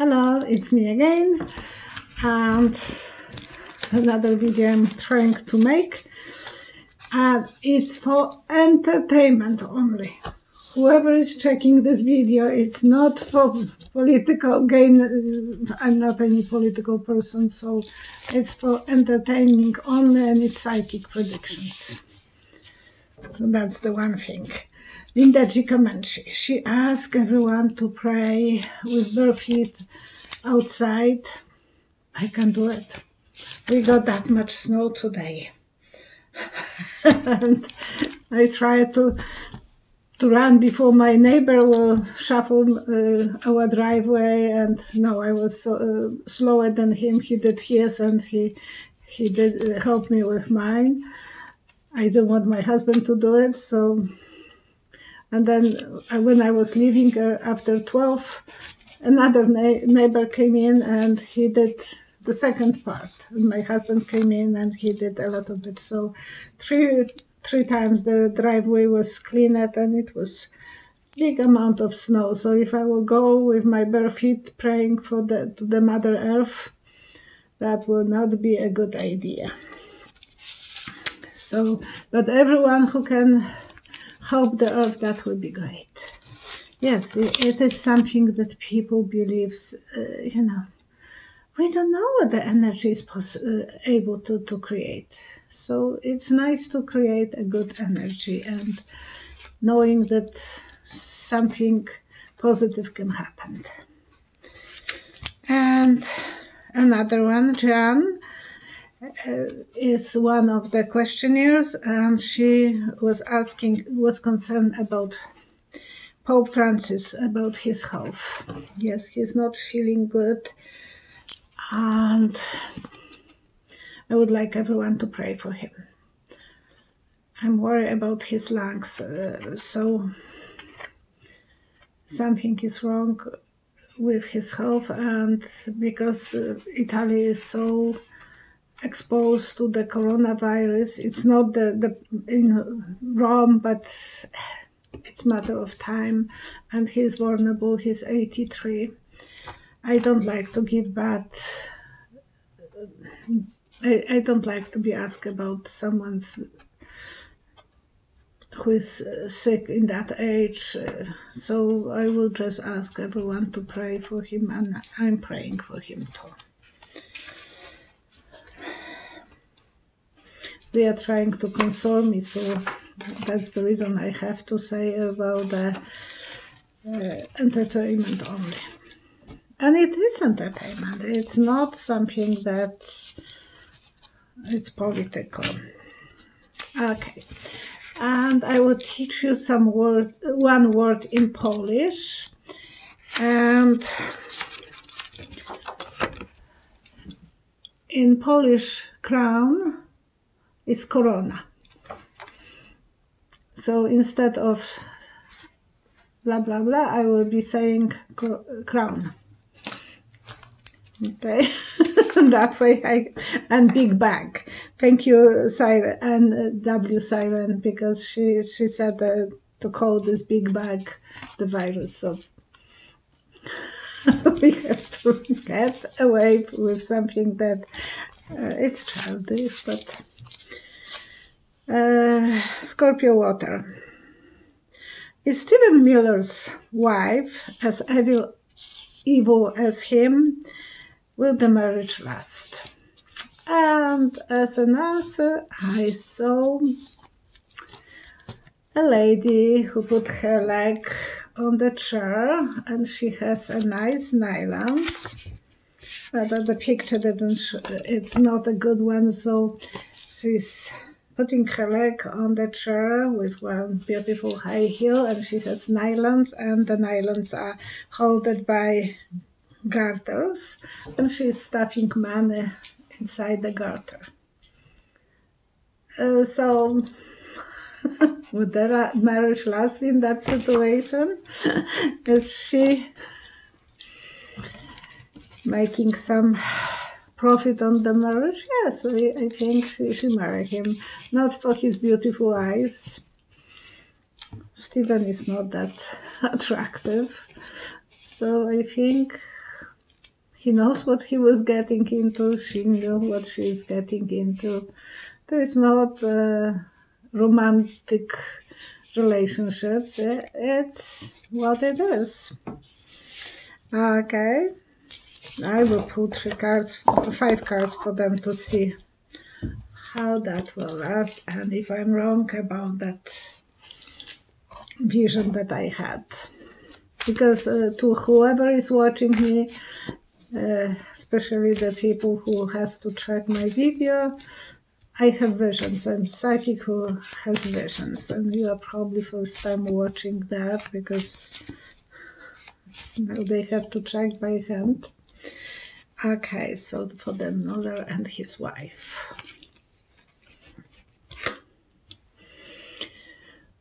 Hello, it's me again, and another video I'm trying to make, and it's for entertainment only. Whoever is checking this video, it's not for political gain. I'm not any political person, so it's for entertaining only, and it's psychic predictions. So that's the one thing. Linda Giacomenci, she asked everyone to pray with bare feet outside. I can do it. We got that much snow today. And I try to run before my neighbor will shuffle our driveway, and no, I was slower than him. He did his, and he did help me with mine. I don't want my husband to do it, so... And then when I was leaving after 12, another neighbor came in and he did the second part. And my husband came in and he did a lot of it. So three times the driveway was cleaned, and it was big amount of snow. So if I will go with my bare feet praying to the Mother Earth, that will not be a good idea. So, but everyone who can help the earth, that would be great. Yes, it is something that people believe, we don't know what the energy is able to create. So it's nice to create a good energy and knowing that something positive can happen. And another one, Jan, is one of the questionnaires, and she was concerned about Pope Francis, about his health. Yes, he's not feeling good, and I would like everyone to pray for him. I'm worried about his lungs, so something is wrong with his health, and because Italy is so exposed to the coronavirus. It's not in Rome, but it's a matter of time, and he's vulnerable. He's 83. I don't like to give bad... I don't like to be asked about someone who is sick in that age, so I will just ask everyone to pray for him, and I'm praying for him too. They are trying to console me, so that's the reason I have to say about the entertainment only. And it is entertainment. It's not something that it's political. Okay. And I will teach you one word in Polish. And in Polish, crown is korona. So instead of blah blah blah, I will be saying crown. Okay, that way and Big Bang. Thank you, Siren, and W Siren, because she said to call this Big Bang the virus. So we have to get away with something that it's childish, but. Scorpio water. Is Stephen Miller's wife as evil as him? Will the marriage last? And as an answer, I saw a lady who put her leg on the chair, and she has a nice nylons. But the picture it's not a good one, so she's putting her leg on the chair with one beautiful high heel, and she has nylons, and the nylons are held by garters, and she's stuffing money inside the garter. So would the marriage last in that situation? Is she making some profit on the marriage? Yes, I think she married him, not for his beautiful eyes. Stephen is not that attractive, so I think He knows what he was getting into. She knew what she's getting into. There is not romantic relationships. It's what it is. Okay. I will put 5 cards for them to see how that will last, and if I'm wrong about that vision that I had. Because to whoever is watching me, especially the people who has to track my video, I have visions. I'm psychic who has visions, and you are probably first time watching that because now they have to track by hand. Okay, so for the mother and his wife.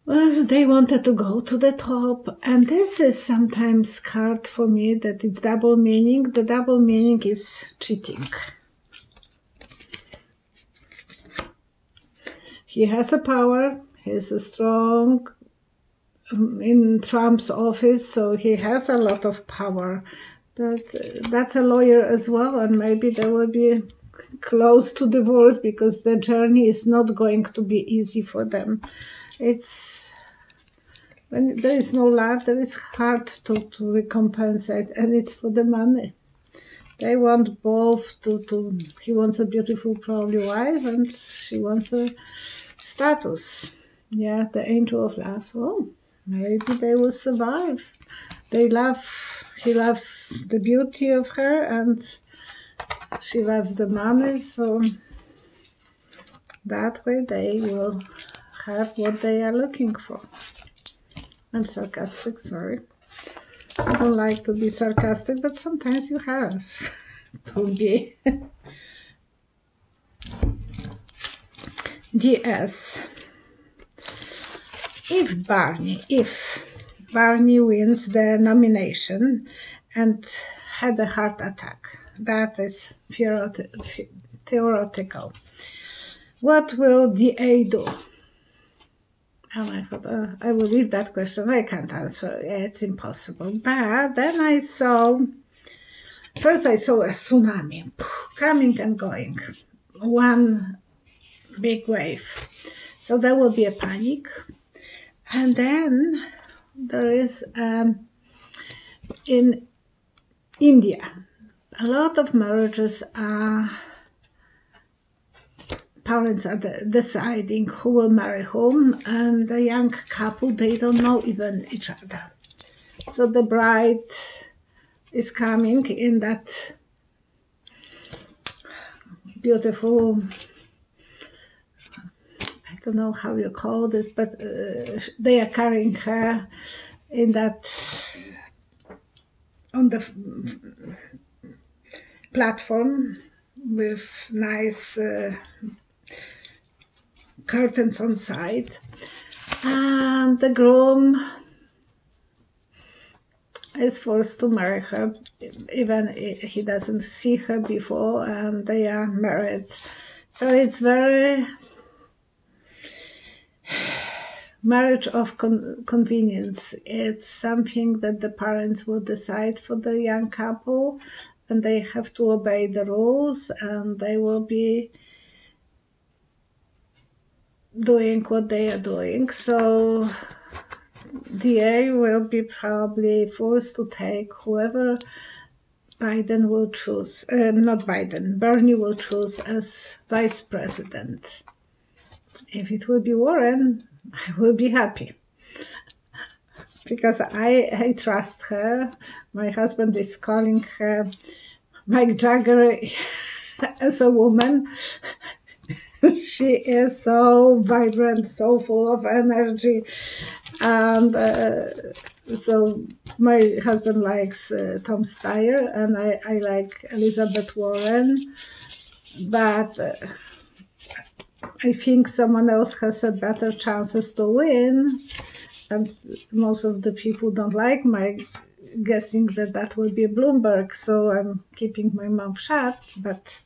Well, they wanted to go to the top, and this is sometimes card for me that it's double meaning. The double meaning is cheating. He has a power, he's a strong in Trump's office, so he has a lot of power. That's a lawyer as well, and maybe they will be close to divorce because the journey is not going to be easy for them. It's when there is no love, there is hard to recompensate, and it's for the money. They want both to he wants a beautiful, probably wife, and she wants a status. Yeah, the angel of love. Oh, maybe they will survive. He loves the beauty of her, and she loves the money, so that way they will have what they are looking for. I'm sarcastic, sorry. I don't like to be sarcastic, but sometimes you have to be. DS. If Barney wins the nomination and had a heart attack, that is theoretical. What will DA do? And I thought, I will leave that question. I can't answer. It's impossible. But then I saw a tsunami coming and going. One big wave. So there will be a panic. And then there is, in India, a lot of marriages are, parents are deciding who will marry whom, and the young couple, they don't know even each other. So the bride is coming in that beautiful, I don't know how you call this, but they are carrying her in that, on the platform with nice curtains on side, and the groom is forced to marry her, even if he doesn't see her before, and they are married. So it's very marriage of convenience. It's something that the parents will decide for the young couple, and they have to obey the rules, and they will be doing what they are doing. So DA will be probably forced to take whoever Biden will choose, not Biden, Bernie will choose as vice president. If it will be Warren, I will be happy. Because I trust her. My husband is calling her Mick Jagger as a woman. She is so vibrant, so full of energy. And so my husband likes Tom Steyer, and I like Elizabeth Warren. But I think someone else has a better chances to win. And most of the people don't like my guessing that will be Bloomberg. So I'm keeping my mouth shut. But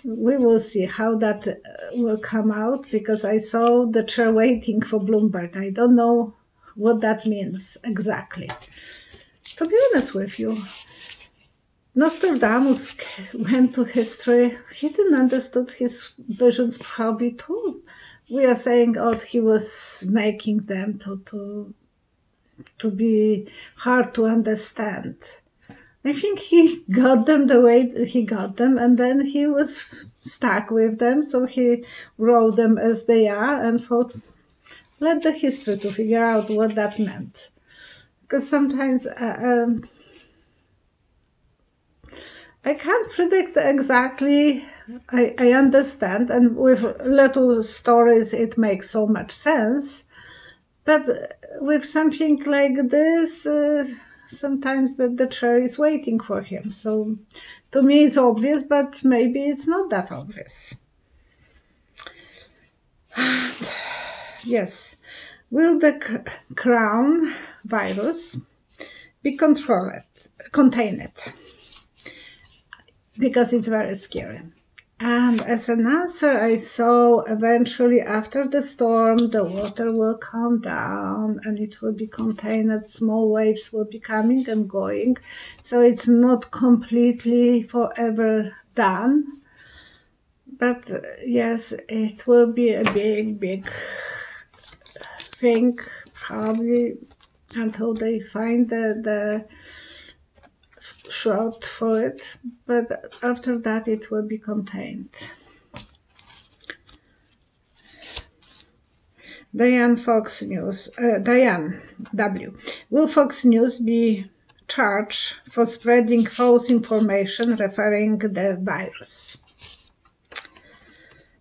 we will see how that will come out, because I saw the chair waiting for Bloomberg. I don't know what that means exactly. To be honest with you, Nostradamus went to history. He didn't understand his visions probably too. We are saying, oh, he was making them to be hard to understand. I think he got them the way he got them, and then he was stuck with them, so he wrote them as they are and thought, let the history to figure out what that meant. Because sometimes I can't predict exactly. I understand, and with little stories it makes so much sense. But with something like this, sometimes the chair is waiting for him. So to me it's obvious, but maybe it's not that obvious. Yes. Will the crown virus be contained? Because it's very scary. And as an answer, I saw eventually after the storm, the water will calm down and it will be contained. Small waves will be coming and going. So it's not completely forever done. But yes, it will be a big, big thing, probably until they find the shot for it, but after that it will be contained. Diane Fox News, Diane W. Will Fox News be charged for spreading false information referring the virus?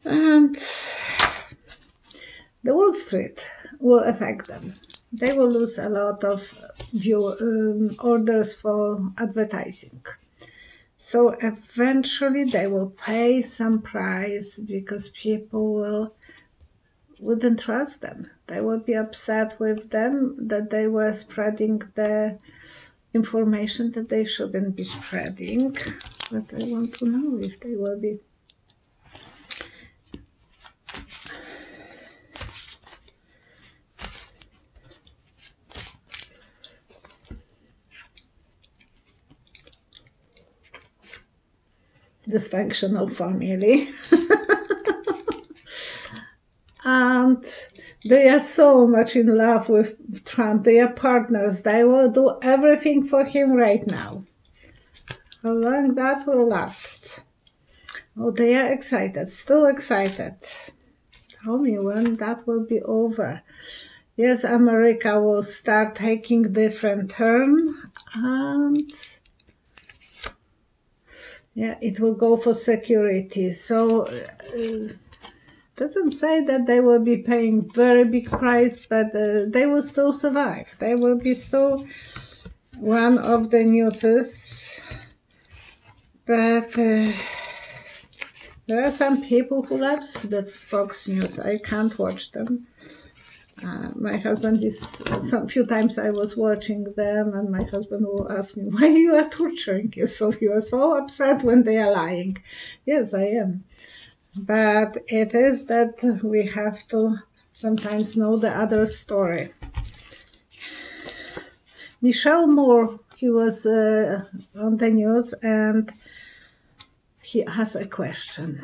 And the Wall Street will affect them. They will lose a lot of orders for advertising. So eventually they will pay some price because people wouldn't trust them. They will be upset with them that they were spreading the information that they shouldn't be spreading. But I want to know if they will be. Dysfunctional family. And they are so much in love with Trump. They are partners. They will do everything for him right now. How long that will last? Oh, they are excited, still excited. Tell me when that will be over. Yes, America will start taking different turn, and yeah, it will go for security. So doesn't say that they will be paying very big price, but they will still survive. They will be still one of the newses. But there are some people who loves the Fox News. I can't watch them. My husband few times I was watching them, and my husband will ask me, why you are torturing yourself? You are so upset when they are lying. Yes, I am. But it is that we have to sometimes know the other story. Michelle Moore, he was on the news, and he has a question.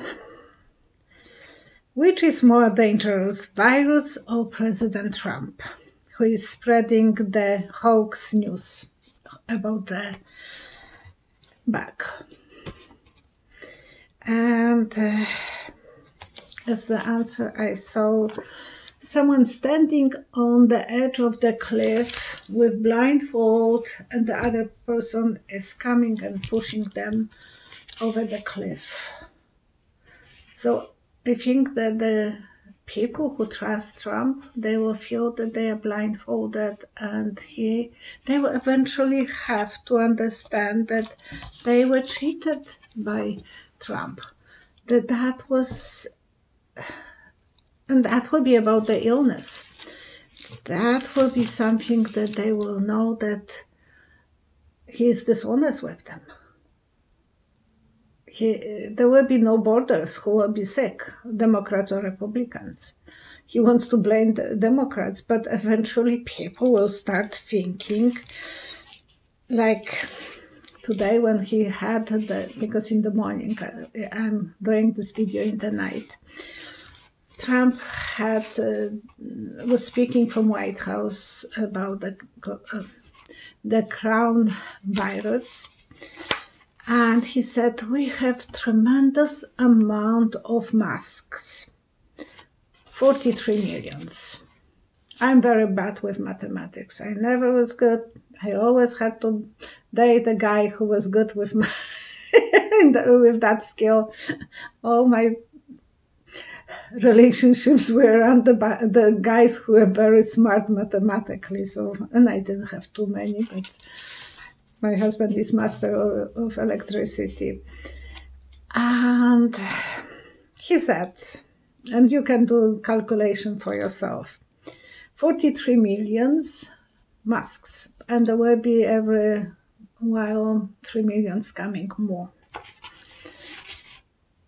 Which is more dangerous, virus or President Trump, who is spreading the hoax news about the bug? And as the answer, I saw someone standing on the edge of the cliff with blindfold, and the other person is coming and pushing them over the cliff. So I think that the people who trust Trump, they will feel that they are blindfolded, and they will eventually have to understand that they were cheated by Trump. That was, and that will be about the illness. That will be something that they will know that he is dishonest with them. There will be no borders who will be sick, Democrats or Republicans. He wants to blame the Democrats, but eventually people will start thinking like today when he had because in the morning I'm doing this video in the night. Trump was speaking from White House about the crown virus, and he said we have tremendous amount of masks, 43 millions. I'm very bad with mathematics. I never was good. I always had to date a guy who was good with with that skill. All my relationships were around the guys who were very smart mathematically. So, and I didn't have too many, but my husband is master of electricity. And he said, and you can do calculation for yourself, 43 millions masks, and there will be every while 3 millions coming more.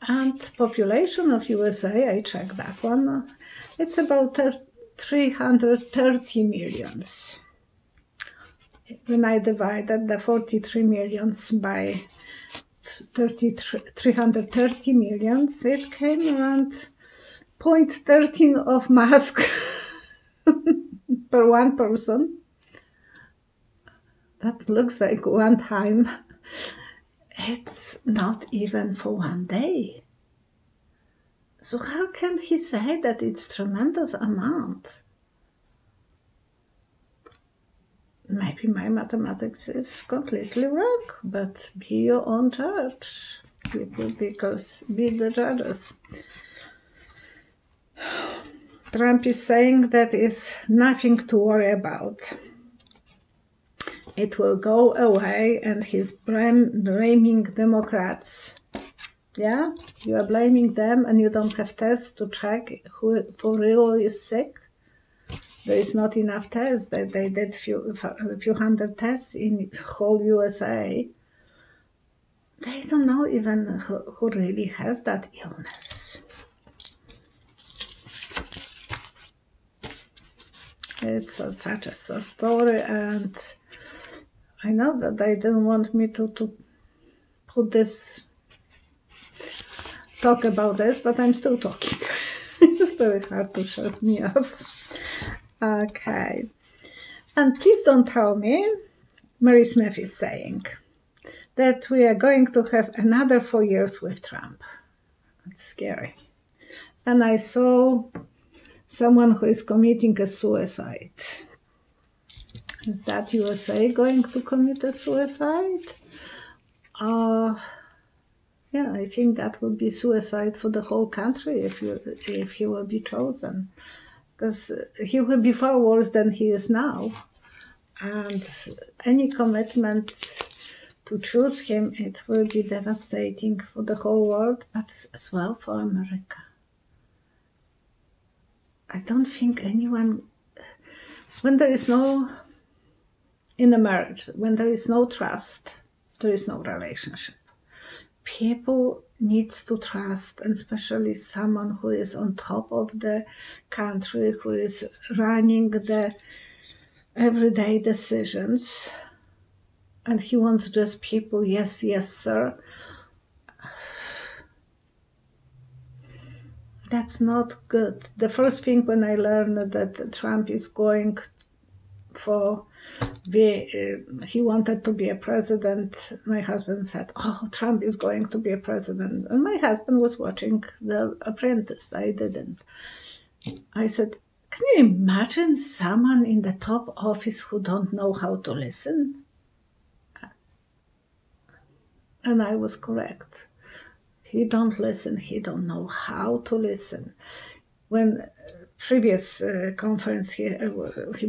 And population of USA, I checked that one, it's about 330 millions. When I divided the 43 millions by 330 millions, it came around 0.13 of mask per one person. That looks like one time. It's not even for one day. So how can he say that it's tremendous amount? Maybe my mathematics is completely wrong, but be your own judge, people, because be the judges. Trump is saying that is nothing to worry about. It will go away, and he's blaming Democrats. Yeah, you are blaming them, and you don't have tests to check who for real is sick. There is not enough tests. They did a few hundred tests in whole USA. They don't know even who really has that illness. It's such a sad story, and I know that they didn't want me to put this, talk about this, but I'm still talking. It's very hard to shut me up. Okay. And please don't tell me, Mary Smith is saying, that we are going to have another 4 years with Trump. It's scary. And I saw someone who is committing a suicide. Is that USA going to commit a suicide? Yeah, I think that would be suicide for the whole country if he will be chosen, because he will be far worse than he is now, and any commitment to choose him, it will be devastating for the whole world, but as well for America. I don't think anyone, when there is no, in a marriage, when there is no trust, there is no relationship. People needs to trust, and especially someone who is on top of the country, who is running the everyday decisions, and he wants just people, yes, yes, sir. That's not good. The first thing when I learned that Trump is going for he wanted to be a president, my husband said, oh, Trump is going to be a president. And my husband was watching The Apprentice. I didn't. I said, can you imagine someone in the top office who don't know how to listen? And I was correct. He don't listen. He don't know how to listen. When previous conference, he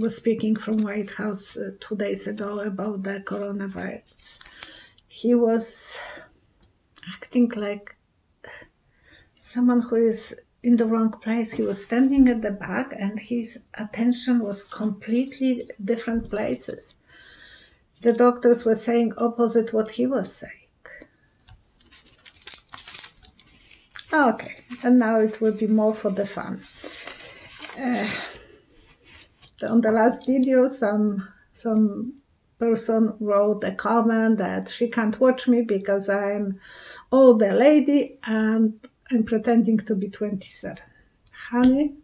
was speaking from White House 2 days ago about the coronavirus. He was acting like someone who is in the wrong place. He was standing at the back, and his attention was completely different places. The doctors were saying opposite what he was saying. Okay, and now it will be more for the fun. On the last video, some person wrote a comment that she can't watch me because I'm older lady and I'm pretending to be 27. Honey,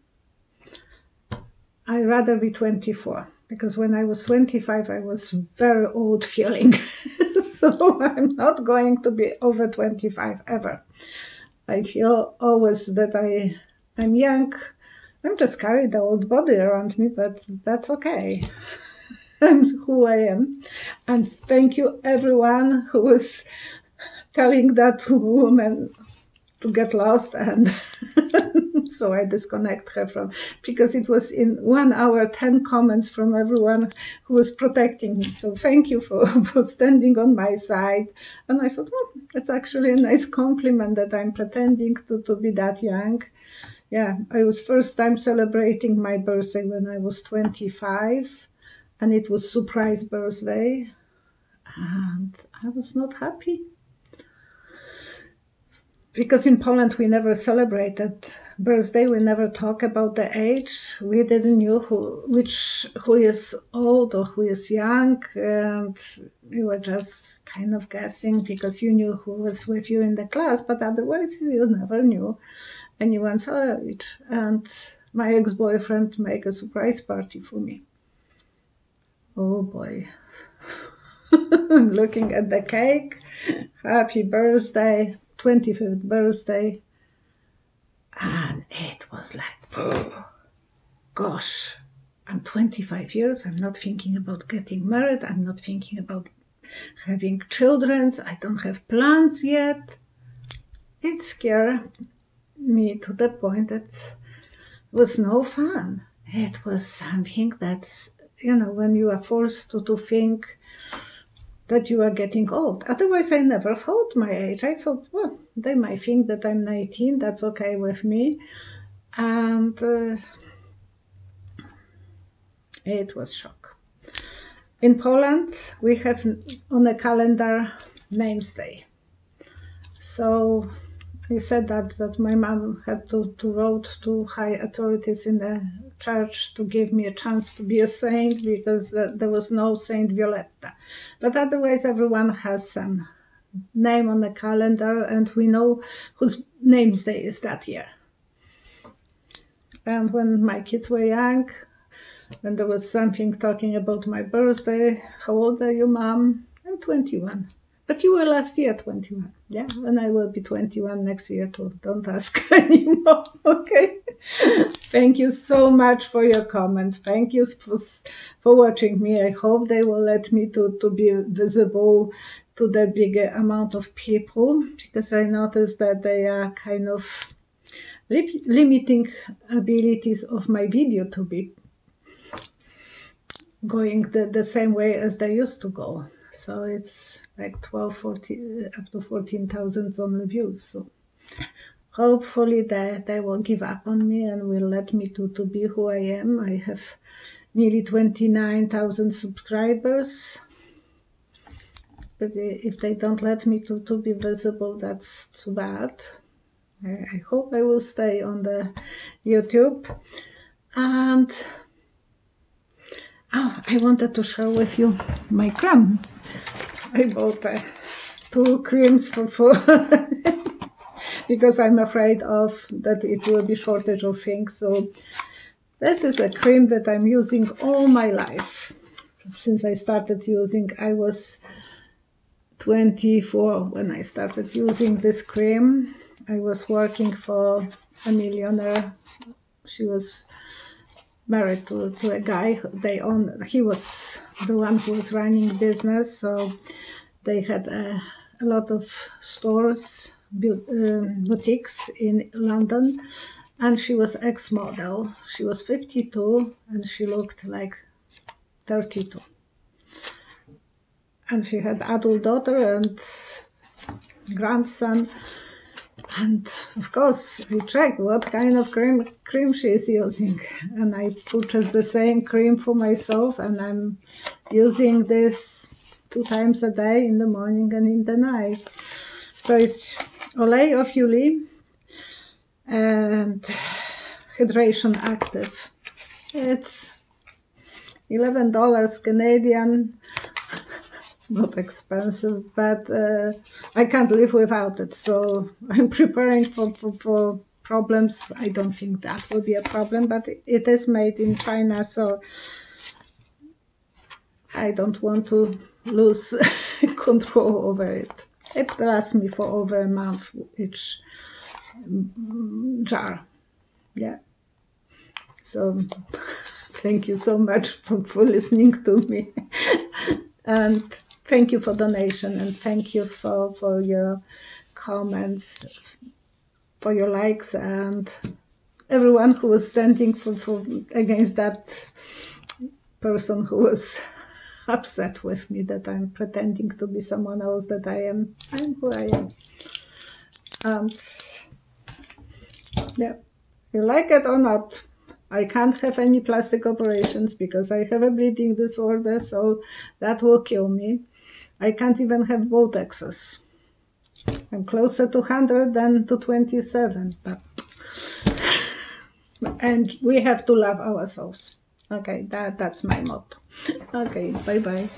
I'd rather be 24 because when I was 25, I was very old feeling. So I'm not going to be over 25 ever. I feel always that I'm young. I'm just carrying the old body around me, but that's okay. I'm who I am. And thank you everyone who was telling that woman to get lost, and so I disconnect her from, because it was in 1 hour 10 comments from everyone who was protecting me. So thank you for standing on my side. And I thought, it's actually a nice compliment that I'm pretending to be that young. Yeah, I was first time celebrating my birthday when I was 25, and it was surprise birthday, and I was not happy. Because in Poland we never celebrated birthday, we never talk about the age. We didn't know who is old or who is young, and we were just kind of guessing because you knew who was with you in the class, but otherwise you never knew anyone's age. And my ex-boyfriend made a surprise party for me. Oh boy. I'm looking at the cake. Happy birthday, 25th birthday. And it was like, oh, gosh, I'm 25 years. I'm not thinking about getting married. I'm not thinking about having children. I don't have plans yet. It scared me to the point that it was no fun. It was something that's, when you are forced to think that you are getting old. Otherwise, I never thought my age. I thought, well, they might think that I'm 19. That's okay with me. And it was shock. In Poland, we have on a calendar Names Day. So I said that my mom had to write to high authorities in the church to give me a chance to be a saint, because there was no Saint Violetta. But otherwise, everyone has some name on the calendar, and we know whose Names Day is that year. And when my kids were young, when there was something talking about my birthday, how old are you, Mom? I'm 21. But you were last year 21. Yeah, and I will be 21 next year too. Don't ask anymore, okay? Thank you so much for your comments. Thank you for watching me. I hope they will let me to be visible to the bigger amount of people, because I noticed that they are kind of limiting abilities of my video to be going the same way as they used to go. So it's like 12, 14, up to 14,000 only views. So hopefully they will give up on me and will let me to be who I am. I have nearly 29,000 subscribers. But if they don't let me to be visible, that's too bad. I hope I will stay on the YouTube. And I wanted to share with you my cream. I bought 2 creams for because I'm afraid of that it will be shortage of things. So this is a cream that I'm using all my life. Since I started using, I was 24 when I started using this cream. I was working for a millionaire. She was married to a guy. He was the one who was running business, so they had a lot of stores, boutiques in London, and she was ex-model. She was 52 and she looked like 32. And she had adult daughter and grandson. And of course, I checked what kind of cream she is using. And I purchased the same cream for myself, and I'm using this 2 times a day, in the morning and in the night. So it's Olej of Uli and Hydration Active. It's $11 Canadian not expensive, but I can't live without it. So I'm preparing for problems. I don't think that will be a problem, but it is made in China, so I don't want to lose control over it. It lasts me for over a month, each jar. Yeah. So thank you so much for listening to me. And thank you for donation, and thank you for your comments, for your likes, and everyone who was standing for against that person who was upset with me that I'm pretending to be someone else, that I'm who I am. And yeah, you like it or not, I can't have any plastic operations because I have a bleeding disorder, so that will kill me. I can't even have Botexes. I'm closer to 100 than to 27, but and we have to love ourselves. Okay, that's my motto. Okay, bye-bye.